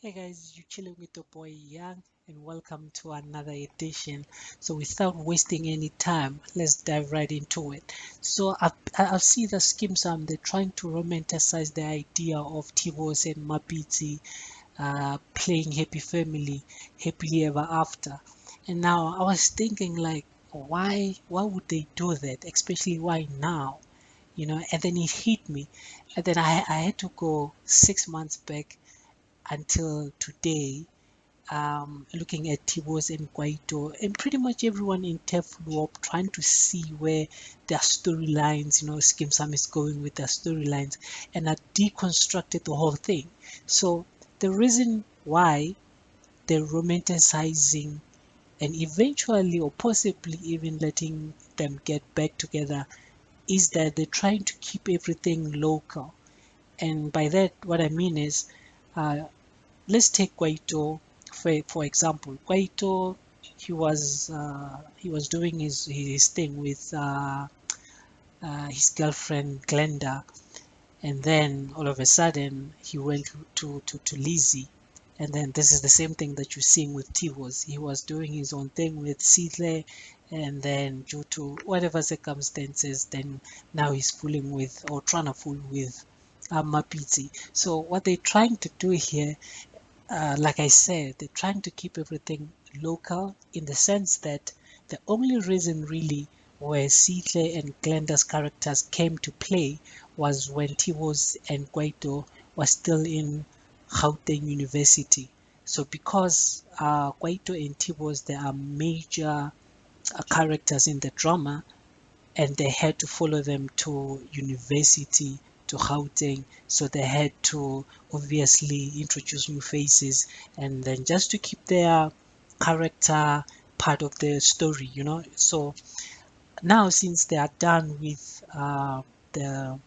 Hey guys, you're chilling with the boy Young, and welcome to another edition. So without wasting any time, let's dive right into it. So I see the Skeem Saam, they're trying to romanticize the idea of T'bose and Mapitsi playing Happy Family, Happily Ever After. And now I was thinking like, why would they do that? Especially why now? And then it hit me. And then I had to go 6 months back until today, looking at T'bose and Kwaito and pretty much everyone in Teflop trying to see where their storylines, Skim Sam is going with their storylines, and I deconstructed the whole thing. So the reason why they're romanticizing and eventually or possibly even letting them get back together is that they're trying to keep everything local. And by that, what I mean is, uh, let's take Kwaito for example. Kwaito, he was doing his thing with his girlfriend Glenda, and then all of a sudden he went to Lizzie, and then this is the same thing that you're seeing with Tivos. He was doing his own thing with Sidle, and then due to whatever circumstances, then now he's fooling with or trying to fool with Mapitsi. So what they're trying to do here, like I said, they're trying to keep everything local in the sense that the only reason really where Sitle and Glenda's characters came to play was when Tivos and Guaito was still in Gauteng University. So because Guaito and Tivos, they are major characters in the drama, and they had to follow them to university, to Gauteng, so they had to obviously introduce new faces, and then just to keep their character part of the story. So now since they are done with the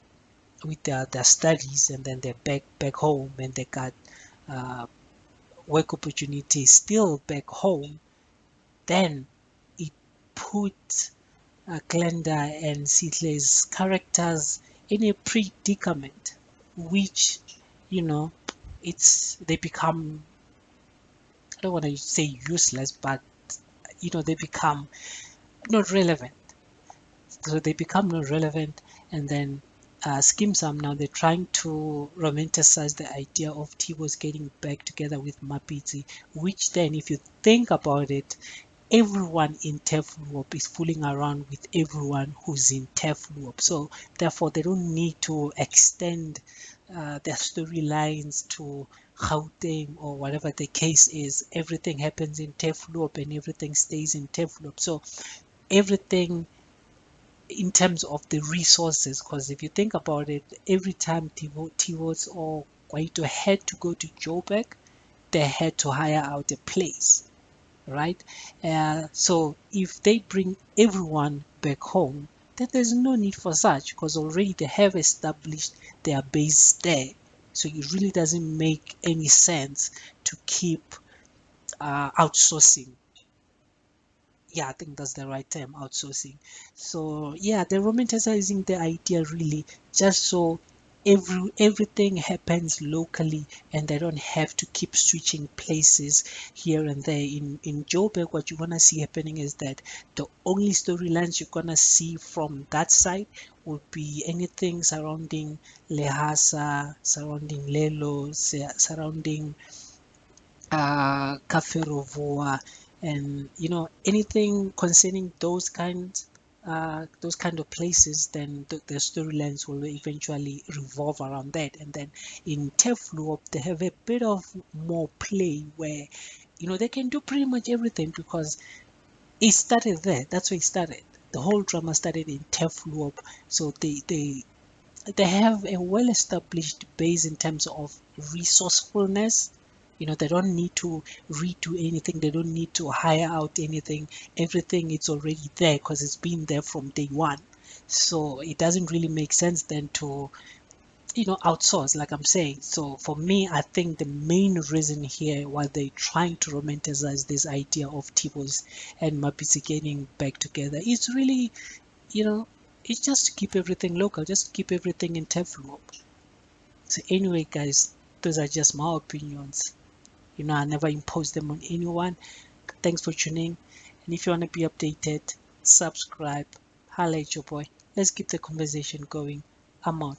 their studies, and then they're back home, and they got uh, work opportunities still back home, then it put Glenda and Sidley's characters in a predicament, which, you know, they become, I don't want to say useless, but they become not relevant. So they become not relevant, and then Skeem Saam, now they're trying to romanticize the idea of T-Boz getting back together with Mapitsi, which then, if you think about it, everyone in Tefluop is fooling around with everyone who's in Tefluop. So therefore, they don't need to extend their storylines to Gauteng or whatever the case is. Everything happens in Tefluop and everything stays in Tefluop. So everything in terms of the resources, because if you think about it, every time Tivos or Kwaito had to go to Joburg, they had to hire out a place, right? So if they bring everyone back home, then there's no need for such, because already they have established their base there. So it really doesn't make any sense to keep outsourcing. Yeah, I think that's the right term, outsourcing. So yeah, they're romanticizing the idea really, just so everything happens locally, and they don't have to keep switching places here and there. In Joburg, what you're gonna see happening is that the only storylines you're gonna see from that side would be anything surrounding Lehasa, surrounding Lelo, surrounding Cafe Rovoa, and anything concerning those kind of places, then the storylines will eventually revolve around that. And then in Tefluop, they have a bit of more play where they can do pretty much everything, because it started there. That's where it started. The whole drama started in Tefluop, so they have a well-established base in terms of resourcefulness. They don't need to redo anything. They don't need to hire out anything. Everything is already there because it's been there from day one. So it doesn't really make sense then to, outsource, like I'm saying. So for me, I think the main reason here why they're trying to romanticize this idea of Tibos and Mapitsi getting back together is really, you know, it's just to keep everything local, just keep everything in Teflon. So anyway, guys, those are just my opinions. I never impose them on anyone. Thanks for tuning. And if you want to be updated, subscribe. Holla at your boy. Let's keep the conversation going. I'm out.